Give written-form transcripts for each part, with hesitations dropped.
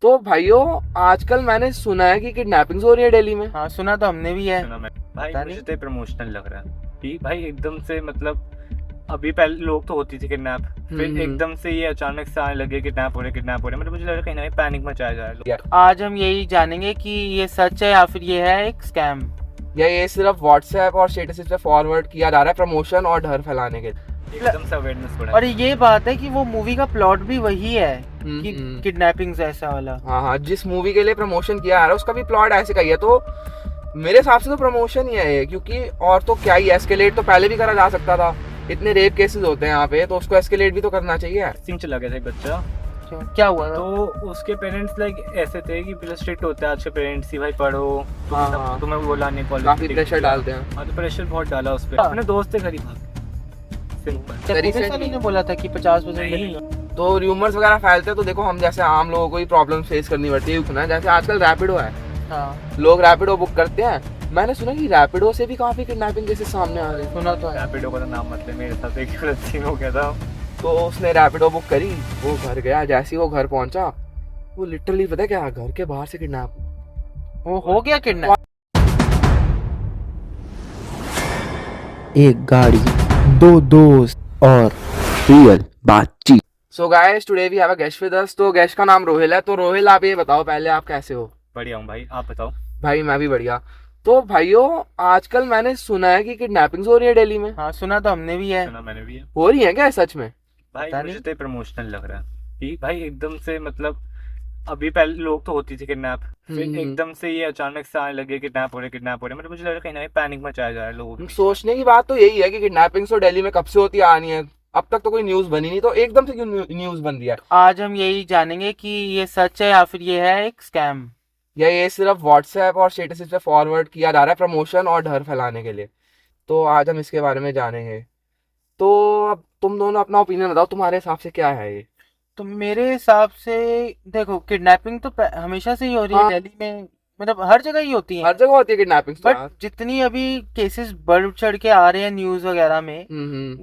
तो भाइयों, आजकल मैंने सुना है कि किडनैपिंग्स हो रही है दिल्ली में। हाँ सुना तो हमने भी है। सुना मैं भाई, पता मुझे नहीं। तो प्रमोशनल लग रहा है कि भाई एकदम से मतलब अभी पहले लोग तो होती थी किडनैप, फिर एकदम से ये अचानक से आने लगे किडनैप हो रहे मतलब मुझे लग रहा है कहीं ना कहीं पैनिक मचाया जा रहा है। आज हम यही जानेंगे कि ये सच है या फिर ये है एक स्कैम। या ये सिर्फ व्हाट्सएप और स्टेटस पे फॉरवर्ड किया जा रहा है प्रमोशन और डर फैलाने के लिए। एकदम से अवेयरनेस बढ़ा। और ये बात है कि वो मूवी का प्लॉट भी वही है कि हम्म। किडनैपिंग ऐसा वाला। हाँ हाँ, जिस मूवी के लिए प्रमोशन किया जा रहा है उसका भी प्लॉट ऐसे का ही है। तो मेरे हिसाब से तो प्रमोशन ही है ये, क्योंकि और तो क्या ही, एस्केलेट तो पहले भी करा जा सकता था। इतने रेप केसेस होते हैं यहाँ पे, तो उसको एस्केलेट भी तो करना चाहिए। सिंह चला गया था एक बच्चा, क्या हुआ था? तो उसके पेरेंट्स लाइक ऐसे थे कि प्लस स्ट्रिक्ट होता है आज के पेरेंट्स ही, भाई पढ़ो हाँ। तुम्हें वो लाने कॉलेज काफी प्रेशर डालते हैं। हाँ, तो प्रेशर बहुत डाला उस पर। हाँ। अपने दोस्त थे घर ही भाग, सिंपल। पुलिस वालों ने बोला था कि 50% नहीं। तो रूमर्स वगैरह फैलते हैं, तो देखो हम जैसे आम लोगों को ही प्रॉब्लम फेस करनी पड़ती है। सुना है जैसे आजकल रैपिडो है, हाँ लोग रैपिडो बुक करते हैं। मैंने सुना कि रैपिडो से भी काफी किडनैपिंग केसेस सामने आ रहे हैं। सुना तो है। रैपिडो का तो नाम मतलब मेरे साथ एक गलत सीन हो गया था। तो उसने रैपिडो बुक करी, वो घर गया। जैसे ही वो घर पहुंचा, वो लिटरली पता है क्या, घर के बाहर से किडनैप। वो हो गया किडनैप। एक गाड़ी, दो दोस्त और रियल बातचीत। So guys, today we have a guest with us. तो गेस्ट का नाम रोहिल है। तो रोहिल, आप ये बताओ पहले, आप कैसे हो? बढ़िया हूँ भाई, आप बताओ। भाई मैं भी बढ़िया। तो भाइयों, आजकल मैंने सुना है कि किडनैपिंग्स हो रही है दिल्ली में। हाँ सुना तो हमने भी है। सुना मैंने भी है। हो रही है क्या सच में? भाई पता मुझे नहीं। तो प्रमोशनल लग रहा है कि भाई एकदम से मतलब अभी पहले लोग तो होती थी किडनैप, फिर एकदम से ये अचानक से आने लगे किडनैप हो रहे मतलब मुझे लग रहा है कहीं ना कहीं पैनिक मचाया जा रहा है लोगों में। सोचने की बात तो यही है कि किडनैपिंग्स तो दिल्ली में कब से होती आ रही है, अब तक तो कोई न्यूज बनी नहीं, तो एकदम से क्यों न्यूज बन रही है? आज हम यही जानेंगे कि ये सच है या फिर ये है एक स्कैम। या ये सिर्फ व्हाट्सएप और स्टेटस पे फॉरवर्ड किया जा रहा है प्रमोशन और डर फैलाने के लिए। तो आज हम इसके बारे में जानेंगे। तो अब तुम दोनों अपना ओपिनियन बताओ, तुम्हारे हिसाब से क्या है ये? तो मेरे हिसाब से देखो, किडनैपिंग तो हमेशा से ही हो रही है हाँ। दिल्ली में, मतलब हर जगह ही होती है। हर जगह होती है किडनैपिंग तो यार। बट जितनी अभी केसेस बढ़ चढ़ के आ रहे हैं न्यूज वगैरह में,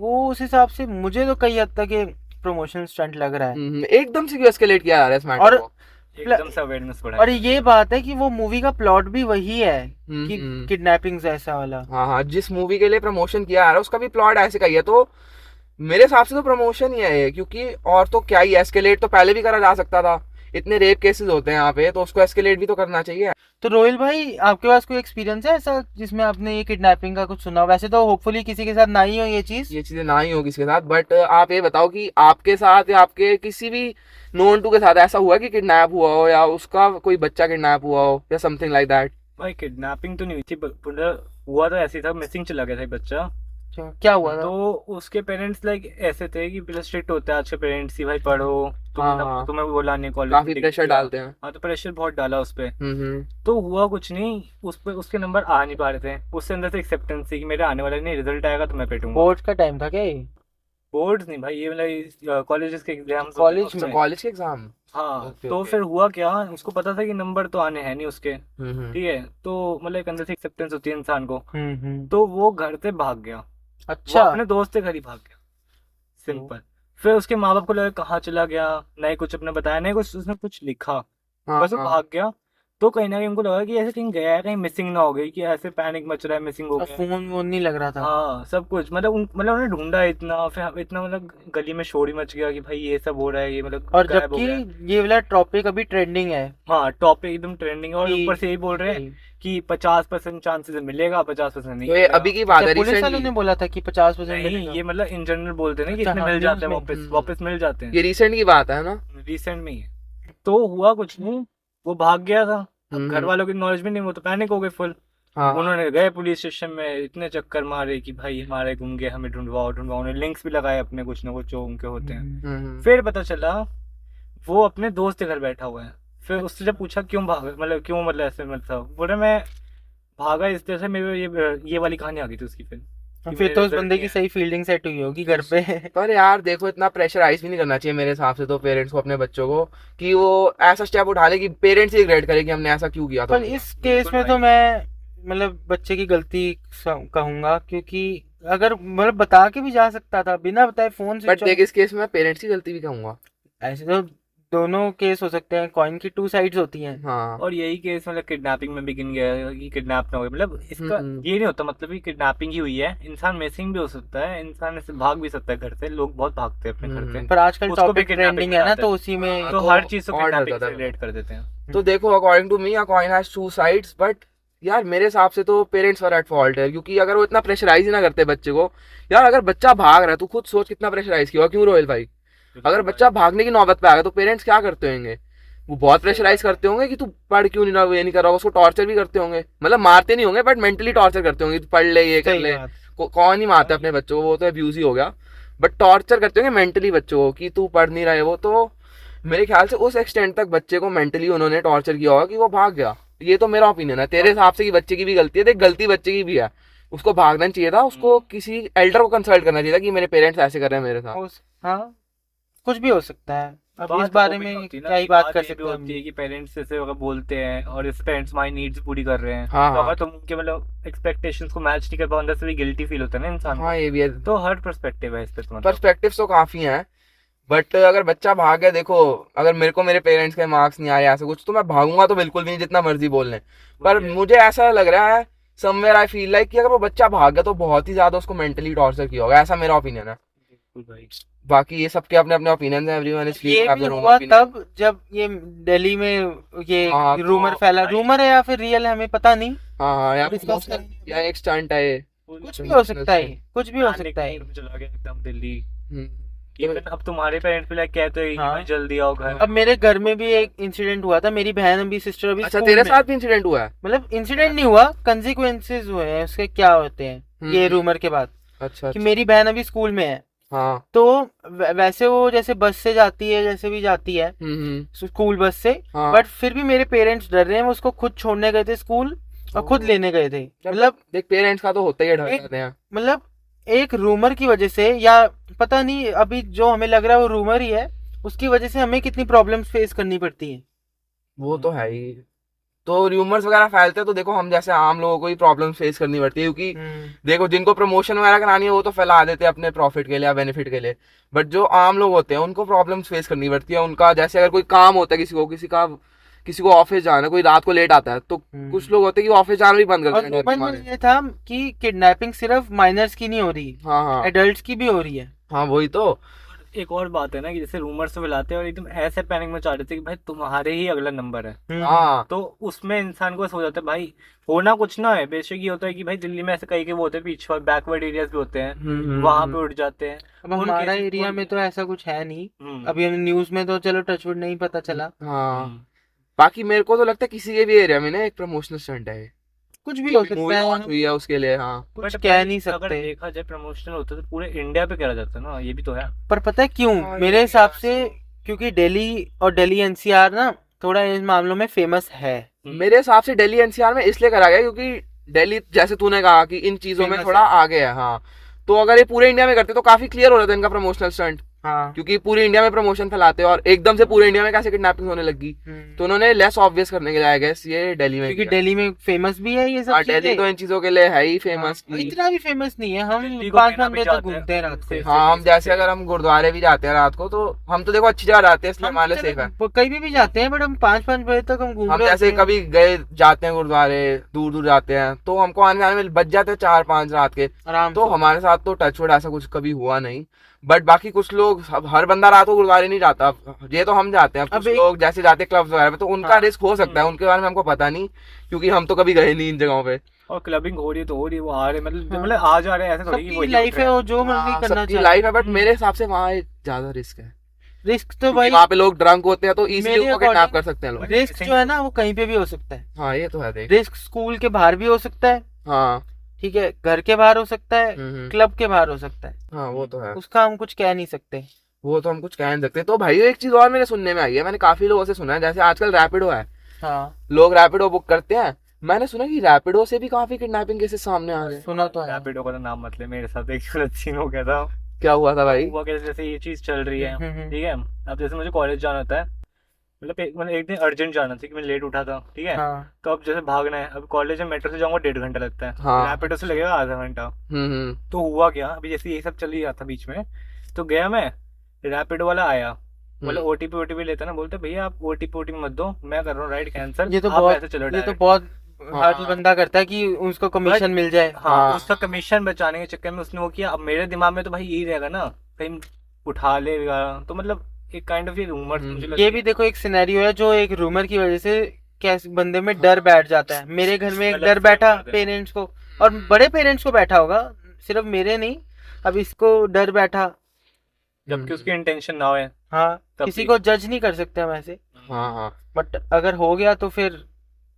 वो उस हिसाब से मुझे तो कई हद तक ये प्रमोशन स्टंट लग रहा है। एकदम से क्यों एस्केलेट किया जा रहा है इस मैटर और को? एकदम से अवेयरनेस बढ़ा। और ये बात है कि वो मूवी का प्लॉट भी वही है कि हम्म। किडनैपिंग ऐसा वाला। हाँ हाँ, जिस मूवी के लिए प्रमोशन किया जा रहा है उसका भी प्लॉट ऐसे का ही है। तो मेरे हिसाब से तो प्रमोशन ही है ये, क्योंकि और तो क्या ही, एस्केलेट तो पहले भी करा जा सकता था। इतने रेप केसेस होते हैं यहाँ पे, तो उसको एस्केलेट भी तो करना चाहिए। तो रोहिल भाई, आपके पास कोई एक्सपीरियंस है ऐसा जिसमें आपने ये किडनैपिंग का कुछ सुना हो? वैसे तो होपफुली किसी के साथ ना ही हो ये चीज। ये चीजें ना ही हो किसी के साथ, बट आप ये बताओ कि आपके साथ या आपके किसी भी नोन टू के साथ ऐसा हुआ कि किडनैप हुआ हो, या उसका कोई बच्चा किडनैप हुआ हो, या समथिंग लाइक दैट। भाई किडनैपिंग तो नहीं हुई थी, हुआ तो ऐसे ही था, मिसिंग चला गया था एक बच्चा। क्या हुआ था? तो उसके पेरेंट्स लाइक ऐसे थे कि प्लस स्ट्रिक्ट होता है आज के पेरेंट्स ही, भाई पढ़ो हाँ। तुम्हें वो लाने कॉलेज काफी प्रेशर डालते हैं। हाँ, तो प्रेशर बहुत डाला उस पे। हम्म। तो हुआ कुछ नहीं, उस पे उसके नंबर आ नहीं पा रहे थे, उससे अंदर से एक्सेप्टेंस थी कि मेरा आने वाला नहीं, रिजल्ट आएगा तो मैं पेटूंगा। बोर्ड का टाइम था क्या ये? बोर्ड्स नहीं भाई, ये मतलब कॉलेज के एग्जाम। कॉलेज में? कॉलेज के एग्जाम। हाँ। ओके, तो ओके। फिर हुआ क्या, उसको पता था कि नंबर तो आने हैं नहीं उसके। हम्म। ठीक है, तो मतलब एक अंदर से एक्सेप्टेंस होती है इंसान को। हम्म। तो वो घर से भाग गया। अच्छा। वो अपने दोस्त के घर ही भाग गया, सिंपल। फिर उसके माँ बाप को लगा कहाँ चला गया, नहीं कुछ अपने बताया, नहीं कुछ उसने कुछ लिखा, हाँ बस वो हाँ। भाग गया। तो कहीं ना कहीं उनको लगा कि ऐसे कहीं गया है, कहीं मिसिंग ना हो गई, कि ऐसे पैनिक मच रहा है, मिसिंग हो और गया। फोन वोन नहीं लग रहा था? हाँ, सब कुछ मतलब उन्होंने ढूंढा इतना, फिर इतना मतलब गली में शोर ही मच गया कि भाई ये सब हो रहा है, ये मतलब और गायब हो जबकि गया। ये वाला टॉपिक अभी ट्रेंडिंग है। हाँ, टॉप पे एकदम ट्रेंडिंग, और कि- ऊपर से यही बोल रहे हैं कि 50% चांसेस मिलेगा, 50% नहीं तो ये मिलेगा। अभी की बात है, पुलिस वालों ने रिसेंटली। बोला था कि 50% नहीं, ये मतलब इन जनरल बोलते हैं ना कि अच्छा, इतने हाँ, मिल जाते हैं, न्यूज़ में। वापस वापस मिल जाते हैं। ये रिसेंट की बात है ना? रिसेंट में ही है। तो हुआ कुछ नहीं, वो भाग गया था। अब हम्म। घर वालों की नॉलेज भी नहीं, वो तो पैनिक हो गए फुल। हाँ। उन्होंने गए पुलिस स्टेशन में, इतने चक्कर मारे कि भाई हमारे गुम गए, हमें ढूंढवाओ ढूंढवाओ। उन्होंने लिंक्स भी लगाए अपने कुछ ना कुछ जो उनके होते हैं। फिर पता चला वो अपने दोस्त के घर बैठा हुआ है। फिर उससे जब पूछा क्यों भागा, मतलब क्यों, मतलब ऐसे मतलब बोले मैं भागा इस तरह से, मेरे ये वाली कहानी आ गई थी उसकी। फिर तो उस बंदे की सही फील्डिंग सेट हुई होगी घर पे। पर यार देखो, इतना प्रेशराइज भी नहीं करना चाहिए मेरे हिसाब से तो पेरेंट्स को अपने बच्चों को, कि वो ऐसा स्टेप उठा ले कि पेरेंट्स ही रिग्रेट करे कि हमने ऐसा क्यों किया था। पर इस केस में तो मैं मतलब बच्चे की गलती कहूंगा, क्योंकि अगर मतलब बता के भी जा सकता था, बिना बताए फोन बट से। देख, इस केस में पेरेंट्स की गलती भी कहूंगा। ऐसे तो दोनों केस हो सकते हैं, कॉइन की 2 साइड्स होती हैं। हाँ और यही केस मतलब किडनैपिंग में भी गिन गया है कि किडनैप ना हो गया, मतलब इसका ये नहीं होता मतलब कि किडनैपिंग ही हुई है, इंसान मिसिंग भी हो सकता है, इंसान ऐसे भाग भी सकता है घर से, लोग बहुत भागते हैं अपने घर से, पर आजकल उसको भी टॉपिक kidnapping ट्रेंडिंग है ना, बनाते तो हैं। उसी में तो तो हर चीज को और किडनैपिंग डरता से था। रिलेट कर देते हैं। तो देखो according to me, coin has 2 sides, but यार मेरे हिसाब से तो पेरेंट्स वर एट फॉल्ट है, क्योंकि अगर वो इतना प्रेशराइज ही ना करते बच्चे को, यार अगर बच्चा भाग रहा है, तू खुद सोच कितना प्रेशराइज किया होगा, क्यों रोहिल भाई? अगर बच्चा भागने की नौबत पे आ गया तो पेरेंट्स क्या करते होंगे? वो बहुत प्रेशराइज करते होंगे कि तू पढ़ क्यों नहीं रहा, ये नहीं कर रहा, उसको टॉर्चर भी करते होंगे, मतलब मारते नहीं होंगे बट मेंटली टॉर्चर करते होंगे, तू पढ़ ले, ये कर सही ले। बात। कौन ही मारता है अपने बच्चों को, वो तो अब्यूज ही हो गया, बट टॉर्चर करते होंगे मेंटली बच्चों को कि तू पढ़ नहीं रहे। वो तो मेरे ख्याल से उस एक्सटेंट तक बच्चे को मेंटली उन्होंने टॉर्चर किया होगा कि वो भाग गया। ये तो मेरा ओपिनियन है। तेरे हिसाब से कि बच्चे की भी गलती है, देख गलती बच्चे की भी है, उसको भागना चाहिए था, उसको किसी एल्डर को कंसल्ट करना चाहिए था कि मेरे पेरेंट्स ऐसे कर रहे हैं मेरे साथ। हाँ, कुछ भी हो सकता है, अब बात इस बारे वो भी में होती है ना क्या ही कि बात कर ये भी सकते हैं होती है हम। कि पेरेंट्स जैसे अगर बोलते हैं और इस पेरेंट्स हमारी नीड्स पूरी कर रहे हैं, हाँ, तो हाँ। अगर तुम उनके मतलब एक्सपेक्टेशंस को मैच नहीं कर पाओ, अंदर से भी गिल्टी फील होता है ना इंसान हाँ ये भी है, को। तो हर पर्सपेक्टिव है इस पे, मतलब पर्सपेक्टिव तो काफी हैं, बट अगर बच्चा भाग गया, देखो अगर मेरे को मेरे पेरेंट्स के मार्क्स नहीं आए ऐसा कुछ, तो मैं भागूंगा तो बिल्कुल भी नहीं, जितना मर्जी बोल लें। पर मुझे ऐसा लग रहा है समवेयर आई फील लाइक कि अगर वो बच्चा भाग गया तो बहुत ही ज्यादा उसको मेंटली टॉर्चर किया होगा, ऐसा मेरा ओपिनियन है। बिल्कुल भाई। बाकी ये सबके अपने अपने ओपिनियन है, एवरीवन इज फ्री ये टू हैव भी देयर ओन हुआ ओपिनियन। तब जब ये दिल्ली में ये हाँ, तो रूमर फैला, रूमर है या फिर रियल है हमें पता नहीं। हाँ हाँ यार, डिस्कस करेंगे। या एक स्टंट है ये। कुछ भी हो सकता है, कुछ भी हो सकता है। चला गया एकदम दिल्ली। हम्म। इवन अब तुम्हारे पेरेंट्स भी लाइक कहते हैं कि हाँ। भाई जल्दी आओ घर। अब मेरे घर में भी एक इंसिडेंट हुआ था, मेरी बहन अभी, सिस्टर अभी अच्छा, स्कूल तेरे में। साथ भी इंसिडेंट हुआ है? मतलब इंसिडेंट नहीं हुआ, कंसिक्वेंसेस हुए हैं उसके, क्या होते हैं ये रूमर के बाद, अच्छा कि मेरी बहन अभी स्कूल में है। हाँ। तो वैसे वो जैसे बस से जाती है, जैसे भी जाती है स्कूल बस से, हाँ। बट फिर भी मेरे पेरेंट्स डर रहे हैं, वो उसको खुद छोड़ने गए थे स्कूल और खुद लेने गए थे। मतलब देख पेरेंट्स का तो होता ही है, डर एक- जाते हैं। मतलब एक रूमर की वजह से, या पता नहीं, अभी जो हमें लग रहा है वो रूमर ही है, उसकी वजह से हमें कितनी प्रॉब्लम्स फेस करनी पड़ती हैं। वो तो है ही। तो रूमर्स वगैरह फैलते हैं तो देखो हम जैसे आम लोगों को ही प्रॉब्लम फेस करनी पड़ती है, क्योंकि देखो जिनको प्रमोशन वगैरह करानी है वो तो फैला देते हैं अपने प्रॉफिट के लिए या बेनिफिट के लिए, बट जो आम लोग होते हैं उनको प्रॉब्लम्स फेस करनी पड़ती है। उनका जैसे अगर कोई काम होता है, किसी को ऑफिस जाना है, कोई रात को लेट आता है, तो कुछ लोग होते हैं कि ऑफिस जाना भी बंद कर और देते हैं डर के रूमर मारे। में ये था कि किडनैपिंग सिर्फ माइनर्स की नहीं हो रही, हाँ हाँ एडल्ट्स की भी हो रही है। हाँ, वही तो। एक और बात है ना कि जैसे रूमर्स तो फैलाते हैं और एकदम ऐसे पैनिक मचा देते हैं कि भाई तुम्हारे ही अगला नंबर है। हाँ तो उसमें इंसान को ऐसा हो जाता है भाई होना कुछ ना है, बेशक ये होता है कि भाई दिल्ली में ऐसे कई के वो होते हैं पीछे बैकवर्ड एरियाज भी होते हैं, वहां पे उठ जाते हैं। अब उन हमारा cases एरिया को- में तो ऐसा कुछ है नहीं, हम्म। अभी हमें न्यूज में तो चलो टचवुड नहीं पता चला। हाँ। बाकी मेरे को तो लगता है किसी के भी एरिया में ना एक प्रमोशनल स्टंट है, कुछ भी हो सकता मूवी है, लॉन्च हुई है उसके लिए। हाँ कुछ बट कह भाई, नहीं अगर सकते। देखा जाए प्रमोशनल होता तो पूरे इंडिया पे करा जाता ना, ये भी तो है। पर पता है क्यों, हाँ, मेरे ये हिसाब यार से क्योंकि दिल्ली और दिल्ली एनसीआर ना थोड़ा इन मामलों में फेमस है। मेरे हिसाब से दिल्ली एनसीआर में इसलिए करा गया क्योंकि दिल्ली, जैसे तूने कहा कि इन चीजों में Famous थोड़ा आगे है। हाँ, तो अगर ये पूरे इंडिया में करते तो काफी क्लियर हो रहा था इनका प्रमोशनल स्टंट, हाँ। क्योंकि पूरे इंडिया में प्रमोशन फैलाते हैं और एकदम से पूरे इंडिया में कैसे किडनैपिंग होने लगी, तो उन्होंने लेस ऑब्वियस करने के लिए आई गेस ये दिल्ली में क्योंकि किया। दिल्ली में फेमस भी है ये सब हाँ, दिल्ली चीजें। तो इन चीजों के लिए है ही फेमस। हाँ, इतना भी फेमस नहीं है, हम दिल्ली को 5-5 कहना बजे भी तक चाहते हैं। घूमते हैं रात को। हाँ, हम जैसे अगर हम गुरुद्वारे भी जाते हैं रात को, तो हम तो देखो अच्छी जगह जाते हैं इसलिए हम हमारे चलो सेफ है। कहीं भी जाते हैं, बट हम 5-5 बजे तक हम घूम हम रहे जैसे होते हैं। कभी गए जाते हैं गुरुद्वारे, दूर दूर जाते हैं, तो हमको आने जाने में बच जाते हैं 4-5 रात के। आराम तो से। हमारे साथ तो टचवुड ऐसा कुछ कभी हुआ नहीं, बट बाकी कुछ लोग, अब हर बंदा रात को गुरुद्वारे नहीं जाता, ये तो हम जाते हैं। अब अब कुछ एक- लोग जैसे जाते हैं क्लब्स वगैरह में, तो उनका हाँ। रिस्क हो सकता है, उनके बारे में हमको पता नहीं क्योंकि हम तो कभी गए नहीं इन जगहों पे। और क्लबिंग हो रही है तो हो रही है, वो आ रहे मतलब हाँ। मतलब आ जा रहे हैं, ऐसे थोड़ी कि वो सबकी लाइफ है, वो जो मर्जी हाँ, करना सबकी चाहे। लाइफ है, बट मेरे हिसाब से वहाँ एक ज्यादा रिस्क है, रिस्क तो क्योंकि भाई, वहाँ पे लोग ड्रंक होते हैं तो इजीली मेरे उनको किडनैप according- कर सकते हैं लोग। रिस्क जो है ना वो कहीं पे भी हो सकता है। हाँ, ये तो है, देख। रिस्क स्कूल के बाहर भी हो सकता है, हाँ। ठीक है, घर के बाहर हो सकता है, हम्म। क्लब के बाहर हो सकता है, हाँ, वो तो है, उसका हम कुछ कह नहीं सकते। वो तो हम कुछ कह नहीं सकते। तो भाई एक चीज और मेरे सुनने में आई है, मैंने काफी लोगों से सुना है, जैसे आजकल रैपिडो है, हाँ, लोग रैपिडो बुक करते हैं, मैंने सुना कि रैपिडो से भी काफी किडनैपिंग केसेस सामने आ गए। सुना तो है। रैपिडो का तो नाम मतलब मेरे साथ एक गलत सीन हो गया था। क्या हुआ था भाई? हुआ कैसे, जैसे ये चीज चल रही है, हम्म। ठीक है, अब जैसे मुझे कॉलेज जाना होता है, मतलब एक दिन अर्जेंट जाना था कि मैं लेट उठा था, ठीक है, हाँ, तो अब जैसे भागना है, अब कॉलेज में मेट्रो से जाऊंगा 1.5 घंटा लगता है, हाँ। रैपिडो से लगेगा आधा घंटा। हम्म। तो हुआ क्या, अभी जैसे ये सब चल ही रहा था बीच में, तो गया मैं, रैपिडो वाला आया, मतलब ओटीपी लेता ना, बोलते भैया आप ओटीपी मत दो, मैं कर रहा हूँ राइड कैंसिल, ये तो आप बहुत ऐसे चलो ये तो direct। बहुत हर हाँ। बंदा करता है कि उसको कमीशन मिल जाए। हाँ, उसका कमीशन बचाने के चक्कर में उसने वो किया। अब मेरे दिमाग में तो भाई यही रहेगा ना, कहीं उठा लेगा, तो मतलब एक काइंड ऑफ ये रूमर मुझे लगता ये है भी देखो एक सिनेरियो है जो एक रूमर की वजह से कैसे बंदे में डर बैठ जाता है। मेरे घर में एक गलत डर फहमी बैठा करते हैं। पेरेंट्स को, और बड़े पेरेंट्स को बैठा होगा, सिर्फ मेरे नहीं। अब इसको डर बैठा, जबकि उसकी इंटेंशन ना हो। हाँ तब किसी भी। को जज नहीं कर सकते हम ऐसे, हाँ हाँ। बट अगर हो गया तो फिर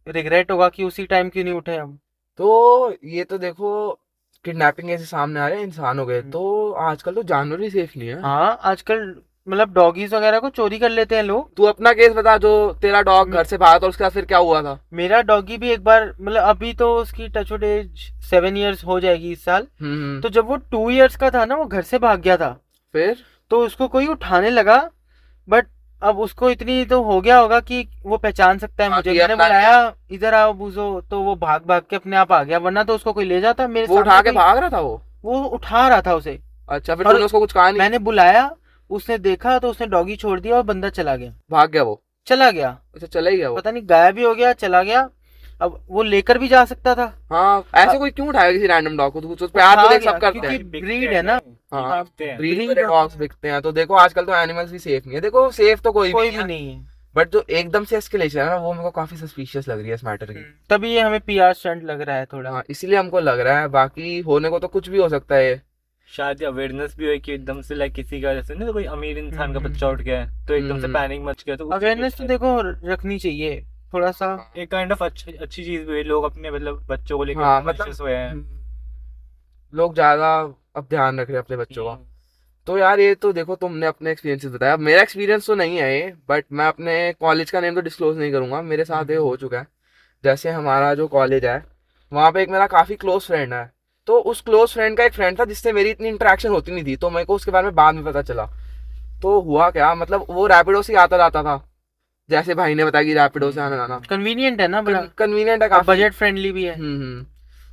रिग्रेट होगा कि उसी टाइम क्यों नहीं उठे हम। तो ये तो देखो किडनैपिंग ऐसे सामने आ रहे हैं, इंसान हो गए, तो आजकल तो जानवर भी सेफ नहीं है। हाँ आजकल मतलब डॉगीज वगैरह को चोरी कर लेते हैं लोग। तू अपना केस बता, जो तेरा डॉग घर से भागा था उसके बाद फिर क्या हुआ था? मेरा डॉगी भी एक बार, मतलब अभी तो उसकी टचवुड एज 7 years हो जाएगी इस साल। तो जब वो 2 years का था ना, वो घर से भाग गया था। फिर तो उसको कोई उठाने लगा, बट अब उसको इतनी तो हो गया होगा कि वो पहचान सकता है हाँ, मुझे। कि मैंने अपना बुलाया इधर आओ बूजो, तो वो भाग भाग के अपने आप आ गया, वरना तो उसको कोई ले जाता। मेरे वो सामने उठा के कोई- भाग रहा था वो उठा रहा था उसे। अच्छा, फिर और तूने उसको कुछ कहा नहीं? मैंने बुलाया, उसने देखा तो उसने डॉगी छोड़ दिया और बंदा चला गया। भाग गया वो? चला गया, अच्छा, चला ही गया वो? पता नहीं गायब ही हो गया, चला गया। अब वो लेकर भी जा सकता था। हाँ, ऐसे कोई क्यों उठाएगा किसी रैंडम डॉग को? तू प्यार तो उठा देख सब गया, करते क्योंकि हैं। ब्रीड है ना। हाँ, बिकते हैं। ब्रीड breed डॉग्स बिकते हैं। तो देखो आजकल तो एनिमल्स भी सेफ नहीं है। देखो सेफ तो कोई कोई भी भी नहीं नहीं है। है, बट जो एकदम से एस्केलेशन है ना, वो मेरे को काफी सस्पिशियस लग रही है इस मैटर की। तभी ये हमें PR स्टंट लग रहा है थोड़ा। हाँ, इसीलिए हमको लग रहा है, बाकी होने को तो कुछ भी हो सकता है। शायद अवेयरनेस भी हो कि एकदम से लाइक किसी का जैसे ना, कोई अमीर इंसान का बच्चा उठ गया है तो एकदम से पैनिक मच गया, तो उसकी अवेयरनेस तो देखो रखनी चाहिए थोड़ा सा। एक काइंड ऑफ अच्छी चीज भी है, लोग अपने मतलब बच्चों को लेकर हाँ, कॉन्शियस हुए हैं। लोग ज्यादा अब ध्यान रख रहे हैं अपने बच्चों का। तो यार ये तो देखो तुमने अपने एक्सपीरियंसेस बताया। अब मेरा एक्सपीरियंस तो नहीं है ये, बट मैं अपने कॉलेज का नेम तो डिस्क्लोज नहीं करूंगा। मेरे साथ ये हो चुका है। जैसे हमारा जो कॉलेज है, वहाँ पे एक मेरा काफ़ी क्लोज फ्रेंड है। तो उस क्लोज फ्रेंड का एक फ्रेंड था जिससे मेरी इतनी इंटरेक्शन होती नहीं थी, तो मेरे को उसके बारे में बाद में पता चला। तो हुआ क्या, मतलब वो रैपिडो से आता जाता था, जैसे भाई ने बताया कि रैपिडो से आना जाना कन्वीनियंट है ना, बड़ा कन्वीनियंट है काफ़ी। बजट फ्रेंडली भी है।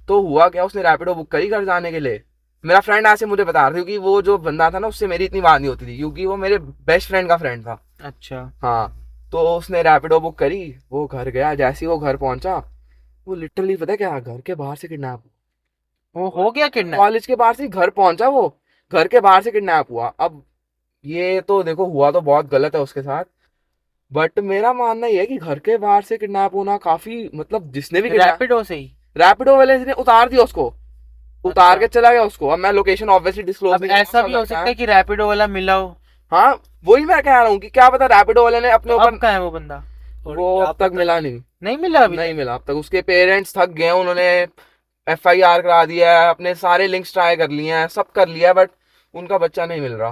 तो हुआ क्या, उसने रैपिडो बुक करी घर जाने के लिए। मेरा फ्रेंड ऐसे मुझे बता रहा था, क्योंकि वो जो बंदा था ना, उससे मेरी इतनी बात नहीं होती थी, क्योंकि वो मेरे बेस्ट फ्रेंड का फ्रेंड था। अच्छा। हाँ, तो उसने रैपिडो बुक करी, वो घर गया। जैसे ही वो घर पहुंचा, वो लिटरली पता है क्या, घर के बाहर से किडनैप। वो हो गया किडनैप? कॉलेज के बाहर से ही घर पहुंचा, वो घर के बाहर से किडनैप हुआ। अब ये तो देखो हुआ तो बहुत गलत है उसके साथ, बट मेरा मानना ये है कि घर के बाहर से किडनैप होना काफी, मतलब जिसने भी रैपिडो से ही? रैपिडो वाले ने उतार दिया उसको, उतार के चला गया उसको। अब मैं लोकेशन ऑब्वियसली डिस्क्लोज अब ऐसा भी हो सकता है कि रैपिडो वाला मिला हो। हाँ, वही मैं कह रहा हूँ कि क्या पता रैपिडो वाले ने अपने अब ऊपर। कहाँ है वो बंदा? वो अब तक मिला नहीं। नहीं मिला अभी? नहीं मिला अब तक। उसके पेरेंट्स थक गए, उन्होंने FIR करा दिया है, अपने सारे लिंक्स ट्राई कर लिए हैं, सब कर लिया, बट उनका बच्चा नहीं मिल रहा।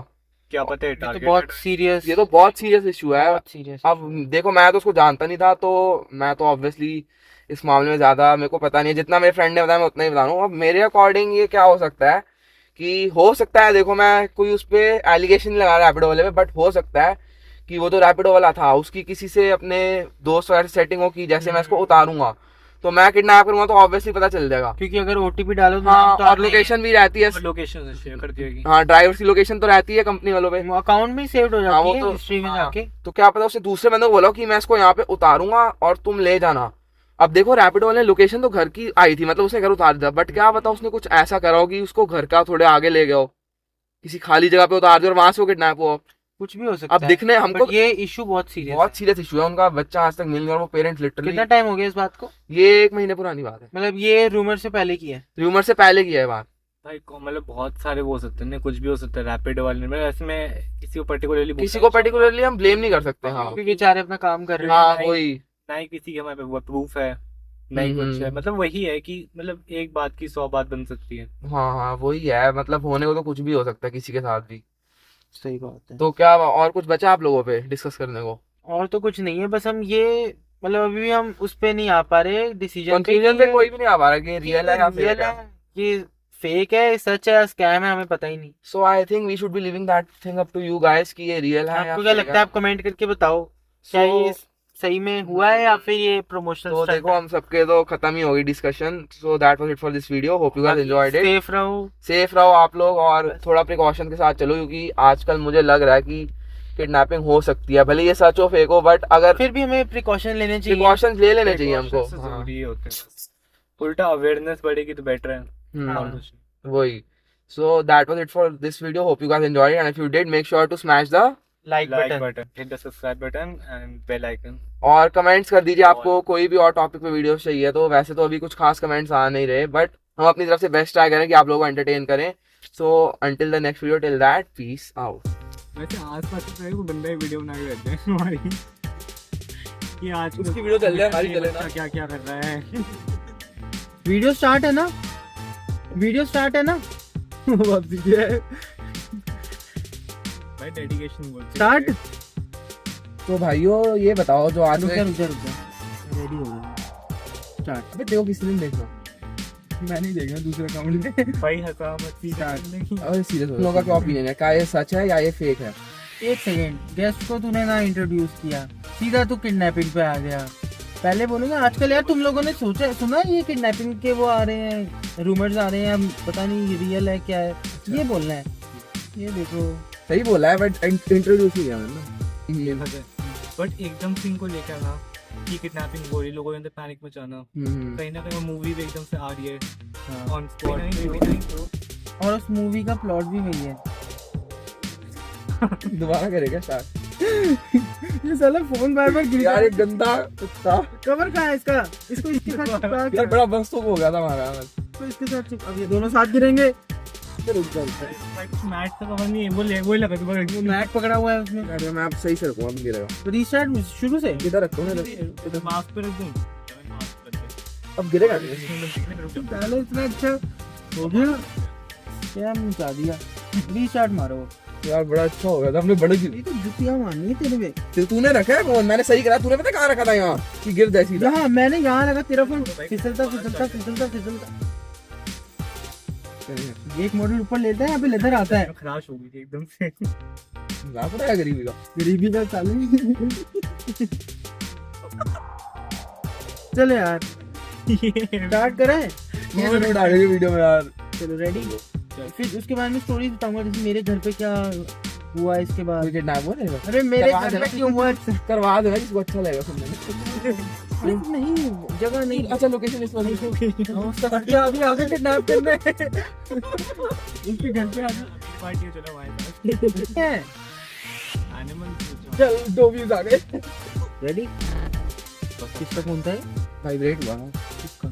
क्या पता है ये तो टारगेट बहुत सीरियस, ये तो बहुत सीरियस इशू है। बहुत सीरियस। अब देखो, मैं तो उसको जानता नहीं था, तो मैं तो ऑब्वियसली इस मामले में ज्यादा मेरे को पता नहीं है। जितना मेरे फ्रेंड ने बताया मैं उतना ही बता रहा हूँ। अब मेरे अकॉर्डिंग ये क्या हो सकता है कि हो सकता है, देखो मैं कोई उस पर एलिगेशन नहीं लगा रैपिडो वाले पे, बट हो सकता है कि वो जो रैपिडो वाला था उसकी किसी से अपने दोस्त वगैरह सेटिंग हो कि जैसे मैं इसको उतारूंगा तो मैं किडनैप करूंगा, तो ऑब्वियसली पता चल जाएगा। क्योंकि अगर OTP डालो तो हाँ, नाम तो और आता ही है। लोकेशन भी रहती है। लोकेशन शेयर कर दिएगी। हाँ, ड्राइवर की लोकेशन तो रहती है कंपनी वालों पे। वो अकाउंट में सेव्ड हो हाँ, वो जाती है तो हिस्ट्री में हाँ। जाके। तो क्या पता उससे दूसरे बंदे को बोला कि मैं इसको यहाँ पे उतारूंगा और तुम ले जाना। अब देखो रैपिडो वाले लोकेशन तो घर की आई थी, मतलब उसने घर उतार दिया, बट क्या पता उसने कुछ ऐसा करा हो कि उसको घर का थोड़े आगे ले गया हो, किसी खाली जगह पे उतार दिया और वहां से वो किडनैप हुआ। कुछ भी हो सकता अब है। दिखने हमको बट ये इशू बहुत सीरियस बहुत सीरियस इशू है। उनका बच्चा आज तक मिल नहीं और वो पेरेंट्स लिटरली। कितना टाइम हो गया इस बात को? ये 1 महीने पुरानी बात है। मतलब ये रूमर से पहले की है? रूमर से पहले की है बात। भाई मतलब बहुत सारे वो हो सकते हैं, कुछ भी हो सकता है रैपिड वाले में। ऐसे में किसी को पर्टिकुलरली किसी को पर्टिकुलरली हम ब्लेम नहीं कर सकते। हाँ, क्योंकि बेचारे अपना काम कर रहे हैं। हाँ, वही। ना ही किसी के हमारे पे प्रूफ है, ना ही कुछ है। मतलब वही है कि मतलब एक बात की 100 बात बन सकती है। हाँ हाँ, वही है। मतलब होने को तो कुछ भी हो सकता है किसी के साथ भी। सही बात है। तो क्या और कुछ बचा आप लोगों पे डिस्कस करने को? और तो कुछ नहीं है, बस हम ये मतलब अभी भी हम उस पे नहीं आ पा रहे डिसीजन कंक्लूजन पे कोई भी नहीं आ पा रहा कि रियल है या फेक रियल है। है, ये फेक है, सच है, स्कैम है, हमें पता ही नहीं। So I think we should be leaving that thing up to you guys कि ये रियल है या आपको क्या fake लगता है? आप कमेंट करके बताओ, क्या ये सही में हुआ है या फिर ये प्रमोशनल तो देखो हम सबके तो खत्म ही होगी discussion. So that was it for this video. Hope you guys enjoyed it. Safe रहो, सेफ रहो आप लोग और थोड़ा प्रिकॉशन के साथ चलो, क्योंकि आजकल मुझे लग रहा है कि किडनैपिंग हो सकती है, भले ये सच हो फेक हो, बट अगर फिर भी हमें प्रिकॉशन लेने चाहिए। प्रिकॉशंस ले लेने चाहिए हमको। Precautions तो जरूरी होते हैं, उल्टा अवेयरनेस बढ़ेगी तो बेटर है। और कुछ नहीं। वही। So that was it for this video. Hope you guys enjoyed it, and if you did, make sure to smash the like like button. Button, hit the subscribe button and bell icon. और comments कर दीजिए आपको कोई भी और topic पे video चाहिए तो। वैसे तो अभी कुछ खास कमेंट्स आ नहीं रहे, बट हम अपनी तरफ से बेस्ट ट्राई करें कि आप लोगों को एंटरटेन करें। So until the next video, till that, peace out. वैसे आसपास से कोई बंदा ही वीडियो बना के रहते हैं हमारी कि आज उसकी वीडियो चल रही है, हमारी चले ना। क्या क्या कर रहा है। वीडियो स्टार्ट है ना, वीडियो स्टार्ट है ना। भाई डेडिकेशन बोलते स्टार्ट। तो भाइयों ये बताओ जो आज रुक जा रेडी हो गया। स्टार्ट। अबे देखो किसी ने देखना, मैं नहीं देखना दूसरे अकाउंट में। भाई हंसा मत नहीं। अरे सीरियस लोगों का क्या ओपिनियन है, क्या ये सच है या ये फेक है? एक सेकेंड, गेस्ट को तूने ना इंट्रोड्यूस किया, सीधा तू किडनैपिंग पे आ गया। पहले बोलूंगा आजकल यार तुम लोगों ने सोचा सुना ये किडनैपिंग के वो आ रहे हैं, रूमर्स आ रहे हैं, पता नहीं ये रियल है क्या है, ये बोलना है। ये देखो सही बोला है, बट इंट्रोड्यूस ही किया मैंने। ये बात है, बट एकदम सीन को लेकर ना कि किडनैपिंग हो रही, लोगों के अंदर पैनिक मचाना, कहीं ना कहीं मूवी भी एकदम से आ रही है ऑन स्पॉट। और उस मूवी का प्लॉट भी वही है। दोबारा करेगा स्टार्ट। ये साला फोन बार बार गिर यार एक गंदा कुत्ता। कवर कहाँ है इसका? इसको इसके साथ चिपका यार के- बड़ा बस तो हो गया था हमारा। इसको इसके साथ अब ये दोनों साथ गिरेंगे। मैच तो कवर नहीं है, वो लगा वो मैट पकड़ा हुआ है उसमें। अरे मैं आप सही से रखूंगा, अब गिरेगा। तो रीस्टार्ट शुरू से। किधर रखो ना, मास्क पे रख दूं। अब गिरेगा। पहले इतना अच्छा हो गया, क्या मचा दिया। रीस्टार्ट मारो। यार बड़ा अच्छा हो गया था, हमने बड़े ये तो जुतियां मारनी है तेरे पे। तूने रखा है फोन, मैंने सही करा। तूने पता कहाँ रखा था? यहाँ कि गिर जाए सीधा। यहाँ मैंने यहाँ लगा, तेरा फोन फिसलता फिसलता फिसलता फिसलता। एक मॉडल ऊपर लेता है, यहाँ पे लेदर आता है। खराश हो गई थी एकदम से। मजाक हो रहा है गरीबी का। गरीबी का चालू। चलो यार स्टार्ट करें। ये जरूर डालेंगे वीडियो में यार। चलो रेडी। फिर उसके बाद में स्टोरी बताऊंगा, जैसे मेरे घर पे क्या हुआ इसके बाद। कोई किडनैप हो रहेगा? अरे मेरे करवा घर देना। पे क्यों हुआ? करवा देना, जिसको अच्छा लगेगा सुनने में। नहीं जगह नहीं। अच्छा लोकेशन इस वाली उसका खर्चा अभी आगे किडनैप करना है। उसके घर पे आगे पार्टी चलो हमारे पास है। आने मन पूछो। चल 2 व्यूज आ गए। रेडी। किसका फोन था? वाइब्रेट हुआ ना। किसका?